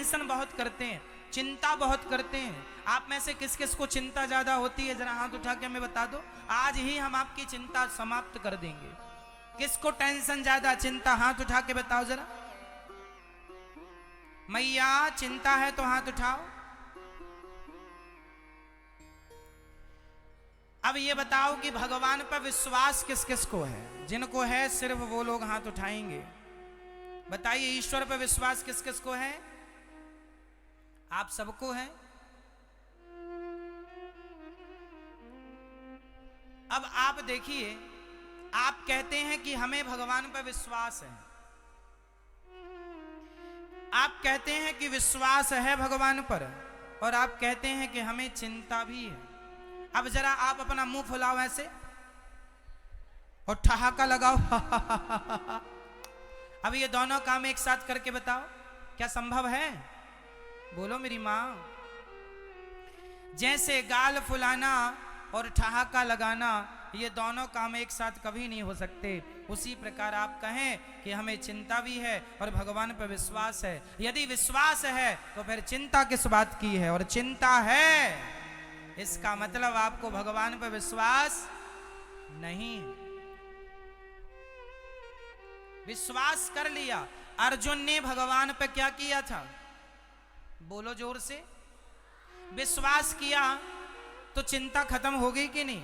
Tension बहुत करते हैं, चिंता बहुत करते हैं। आप में से किस किस को चिंता ज्यादा होती है, जरा हाथ उठा के हमें बता दो। आज ही हम आपकी चिंता समाप्त कर देंगे। किसको टेंशन ज्यादा, चिंता, हाथ उठा के बताओ जरा। मैया चिंता है तो हाथ उठाओ। अब ये बताओ कि भगवान पर विश्वास किस किस को है? जिनको है सिर्फ वो लोग हाथ उठाएंगे। बताइए, ईश्वर पर विश्वास किस किस को है? आप सबको है। अब आप देखिए, आप कहते हैं कि हमें भगवान पर विश्वास है, आप कहते हैं कि विश्वास है भगवान पर, और आप कहते हैं कि हमें चिंता भी है। अब जरा आप अपना मुंह फुलाओ ऐसे और ठहाका लगाओ। अब ये दोनों काम एक साथ करके बताओ, क्या संभव है? बोलो मेरी मां। जैसे गाल फुलाना और ठहाका लगाना, ये दोनों काम एक साथ कभी नहीं हो सकते, उसी प्रकार आप कहें कि हमें चिंता भी है और भगवान पर विश्वास है। यदि विश्वास है तो फिर चिंता किस बात की है? और चिंता है, इसका मतलब आपको भगवान पर विश्वास नहीं। विश्वास कर लिया। अर्जुन ने भगवान पर क्या किया था? बोलो जोर से। विश्वास किया तो चिंता खत्म हो गई कि नहीं?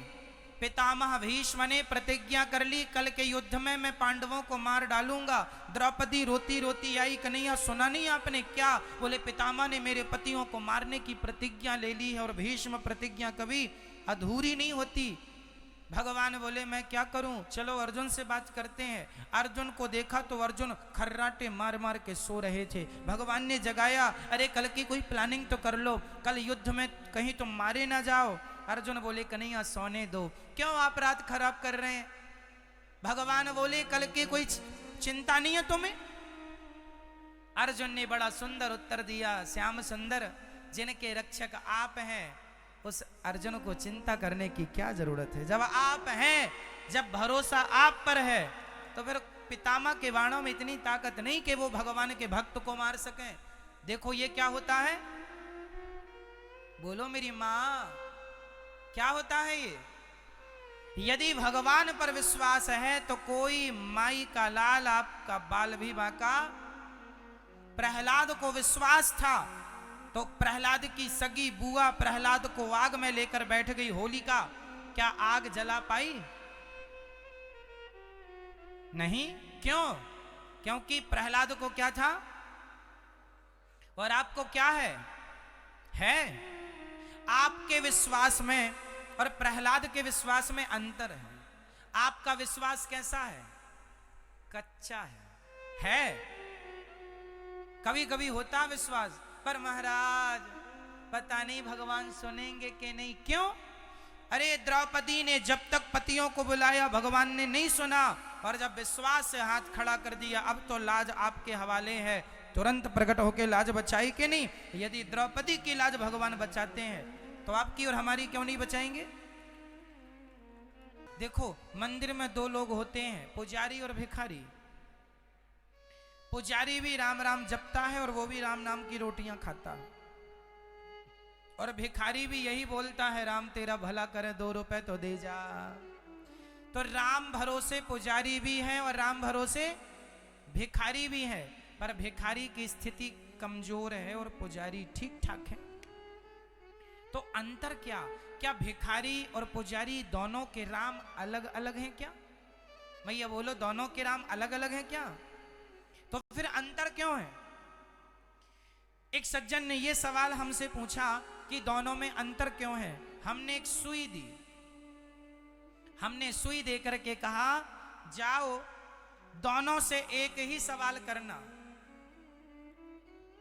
पितामह भीष्म ने प्रतिज्ञा कर ली, कल के युद्ध में मैं पांडवों को मार डालूंगा। द्रौपदी रोती रोती आई, कन्हैया सुना नहीं आपने क्या? बोले पितामह ने मेरे पतियों को मारने की प्रतिज्ञा ले ली है, और भीष्म प्रतिज्ञा कभी अधूरी नहीं होती। भगवान बोले मैं क्या करूं, चलो अर्जुन से बात करते हैं। अर्जुन को देखा तो अर्जुन खर्राटे मार मार के सो रहे थे। भगवान ने जगाया, अरे कल की कोई प्लानिंग तो कर लो, कल युद्ध में कहीं तुम मारे ना जाओ। अर्जुन बोले कन्हैया सोने दो, क्यों आप रात खराब कर रहे हैं? भगवान बोले कल की कोई चिंता नहीं है तुम्हें? अर्जुन ने बड़ा सुंदर उत्तर दिया, श्याम सुंदर, जिनके रक्षक आप हैं उस अर्जुन को चिंता करने की क्या जरूरत है? जब आप हैं, जब भरोसा आप पर है, तो फिर पितामह के बाणों में इतनी ताकत नहीं कि वो भगवान के भक्त को मार सकें। देखो ये क्या होता है, बोलो मेरी मां, क्या होता है ये? यदि भगवान पर विश्वास है तो कोई माई का लाल आपका बाल भी बांका। प्रहलाद को विश्वास था तो प्रहलाद की सगी बुआ प्रहलाद को आग में लेकर बैठ गई होलिका, क्या आग जला पाई? नहीं। क्यों? क्योंकि प्रहलाद को क्या था और आपको क्या है? आपके विश्वास में और प्रहलाद के विश्वास में अंतर है। आपका विश्वास कैसा है? कच्चा है। कभी कभी होता विश्वास, पर महाराज पता नहीं भगवान सुनेंगे कि नहीं। क्यों? अरे द्रौपदी ने जब तक पतियों को बुलाया भगवान ने नहीं सुना, और जब विश्वास से हाथ खड़ा कर दिया, अब तो लाज आपके हवाले है, तुरंत प्रकट होकर लाज बचाई कि नहीं? यदि द्रौपदी की लाज भगवान बचाते हैं तो आपकी और हमारी क्यों नहीं बचाएंगे? देखो मंदिर में दो लोग होते हैं, पुजारी और भिखारी। पुजारी भी राम राम जपता है और वो भी राम नाम की रोटियां खाता है, और भिखारी भी यही बोलता है, राम तेरा भला करे 2 रुपए तो दे जा। तो राम भरोसे पुजारी भी है और राम भरोसे भिखारी भी है, पर भिखारी की स्थिति कमजोर है और पुजारी ठीक ठाक है। तो अंतर क्या? क्या भिखारी और पुजारी दोनों के राम अलग अलग हैं क्या? भैया बोलो, दोनों के राम अलग अलग हैं क्या? तो फिर अंतर क्यों है? एक सज्जन ने यह सवाल हमसे पूछा कि दोनों में अंतर क्यों है। हमने एक सुई दी, हमने सुई देकर के कहा जाओ दोनों से एक ही सवाल करना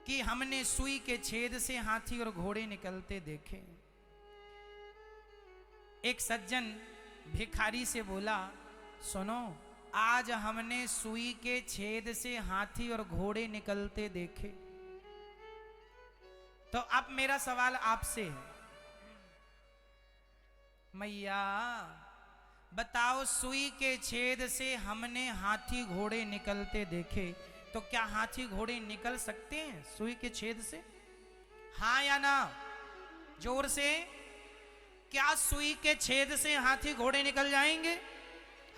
कि हमने सुई के छेद से हाथी और घोड़े निकलते देखे। एक सज्जन भिखारी से बोला, सुनो आज हमने सुई के छेद से हाथी और घोड़े निकलते देखे। तो अब मेरा सवाल आपसे है, मैया बताओ, सुई के छेद से हमने हाथी घोड़े निकलते देखे, तो क्या हाथी घोड़े निकल सकते हैं सुई के छेद से? हाँ या ना? जोर से। क्या सुई के छेद से हाथी घोड़े निकल जाएंगे?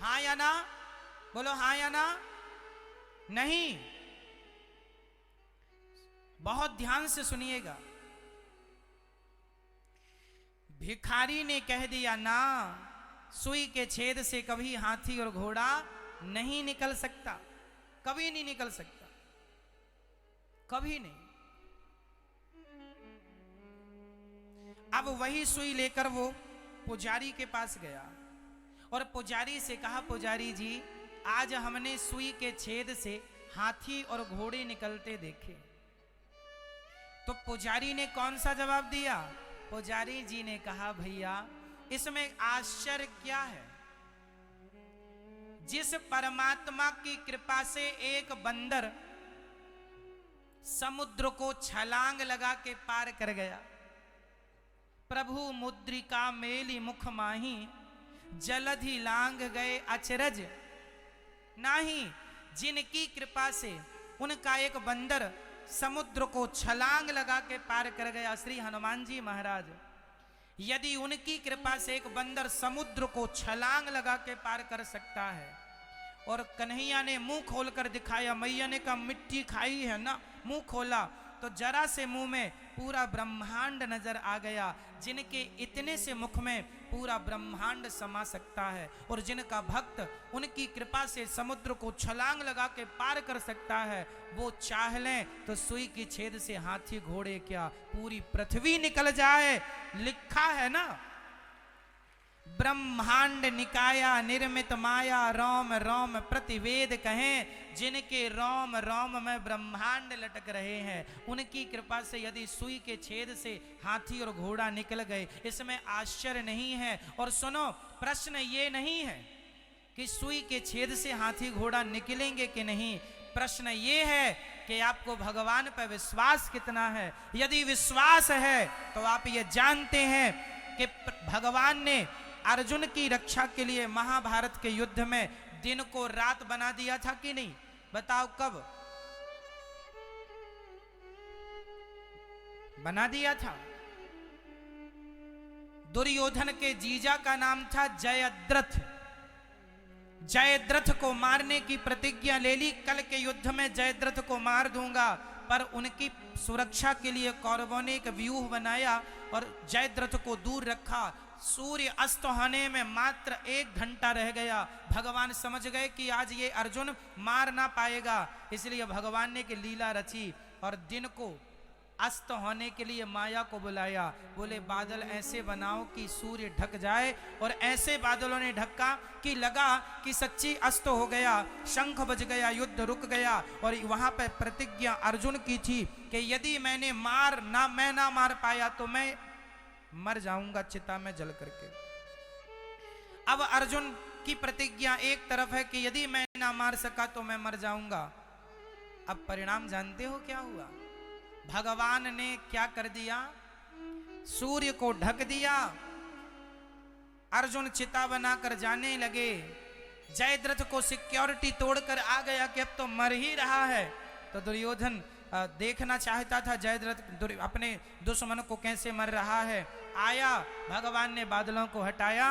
हाँ या ना? बोलो हाँ या ना? नहीं। बहुत ध्यान से सुनिएगा। भिखारी ने कह दिया ना, सुई के छेद से कभी हाथी और घोड़ा नहीं निकल सकता, कभी नहीं निकल सकता, कभी नहीं। अब वही सुई लेकर वो पुजारी के पास गया और पुजारी से कहा, पुजारी जी आज हमने सुई के छेद से हाथी और घोड़े निकलते देखे। तो पुजारी ने कौन सा जवाब दिया? पुजारी जी ने कहा, भैया इसमें आश्चर्य क्या है? जिस परमात्मा की कृपा से एक बंदर समुद्र को छलांग लगा के पार कर गया, प्रभु मुद्रिका मेली मुख माही, जलधि लांग गए अचरज नाही। जिनकी कृपा से उनका एक बंदर समुद्र को छलांग लगा के पार कर गया, श्री हनुमान जी महाराज, यदि उनकी कृपा से एक बंदर समुद्र को छलांग लगा के पार कर सकता है, और कन्हैया ने मुंह खोलकर दिखाया, मैया ने कहा मिट्टी खाई है ना, मुंह खोला तो जरा से मुंह में पूरा ब्रह्मांड नजर आ गया। जिनके इतने से मुख में पूरा ब्रह्मांड समा सकता है, और जिनका भक्त उनकी कृपा से समुद्र को छलांग लगा के पार कर सकता है, वो चाह लें तो सुई की छेद से हाथी घोड़े क्या पूरी पृथ्वी निकल जाए। लिखा है ना, ब्रह्मांड निकाया निर्मित माया, रोम रोम प्रतिवेद कहें। जिनके रोम रोम में ब्रह्मांड लटक रहे हैं, उनकी कृपा से यदि सुई के छेद से हाथी और घोड़ा निकल गए, इसमें आश्चर्य नहीं है। और सुनो, प्रश्न ये नहीं है कि सुई के छेद से हाथी घोड़ा निकलेंगे कि नहीं, प्रश्न ये है कि आपको भगवान पर विश्वास कितना है। यदि विश्वास है तो आप ये जानते हैं कि भगवान ने अर्जुन की रक्षा के लिए महाभारत के युद्ध में दिन को रात बना दिया था कि नहीं? बताओ कब बना दिया था? दुर्योधन के जीजा का नाम था जयद्रथ। जयद्रथ को मारने की प्रतिज्ञा ले ली, कल के युद्ध में जयद्रथ को मार दूंगा, पर उनकी सुरक्षा के लिए कौरवों ने एक व्यूह बनाया और जयद्रथ को दूर रखा। सूर्य अस्त होने में मात्र 1 घंटा रह गया। भगवान समझ गए कि आज ये अर्जुन मार ना पाएगा, इसलिए भगवान ने की लीला रची और दिन को अस्त होने के लिए माया को बुलाया। बोले बादल ऐसे बनाओ कि सूर्य ढक जाए, और ऐसे बादलों ने ढका कि लगा कि सच्ची अस्त हो गया। शंख बज गया, युद्ध रुक गया, और वहां पर प्रतिज्ञा अर्जुन की थी कि यदि मैं ना मार पाया तो मैं मर जाऊंगा चिता में जल करके। अब अर्जुन की प्रतिज्ञा एक तरफ है कि यदि मैं ना मार सका तो मैं मर जाऊंगा। अब परिणाम जानते हो क्या हुआ? भगवान ने क्या कर दिया? सूर्य को ढक दिया। अर्जुन चिता बनाकर जाने लगे। जयद्रथ को सिक्योरिटी तोड़कर आ गया कि अब तो मर ही रहा है। तो दुर्योधन देखना चाहता था जयद्रथ अपने दुश्मन को कैसे मर रहा है। आया, भगवान ने बादलों को हटाया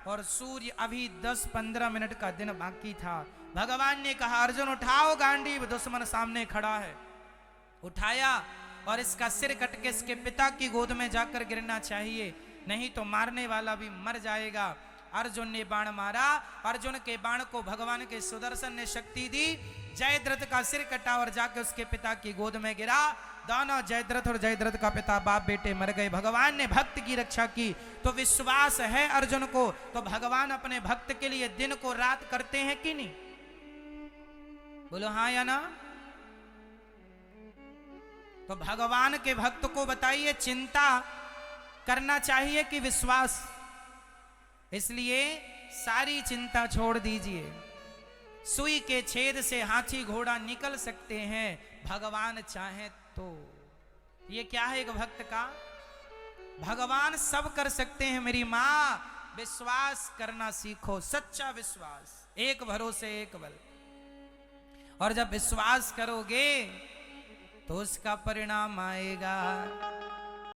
और सूर्य अभी 10-15 मिनट का दिन बाकी था। भगवान ने कहा अर्जुन उठाओ गांडीव, दुश्मन सामने खड़ा है। उठाया और इसका सिर कट के इसके पिता की गोद में जाकर गिरना चाहिए, नहीं तो मारने वाला भी मर जाएगा। अर्जुन ने बाण मारा, अर्जुन के बाण को भगवान के सुदर्शन ने शक्ति दी। जयद्रथ का सिर कटा और जाके उसके पिता की गोद में गिरा। दोनों जयद्रथ और जयद्रथ का पिता बाप बेटे मर गए। भगवान ने भक्त की रक्षा की। तो विश्वास है अर्जुन को, तो भगवान अपने भक्त के लिए दिन को रात करते हैं कि नहीं? बोलो हाँ या ना? तो भगवान के भक्त को बताइए, चिंता करना चाहिए कि विश्वास? इसलिए सारी चिंता छोड़ दीजिए। सुई के छेद से हाथी घोड़ा निकल सकते हैं, भगवान चाहे तो। ये क्या है एक भक्त का? भगवान सब कर सकते हैं मेरी मां, विश्वास करना सीखो, सच्चा विश्वास, एक भरोसे एक बल। और जब विश्वास करोगे तो उसका परिणाम आएगा।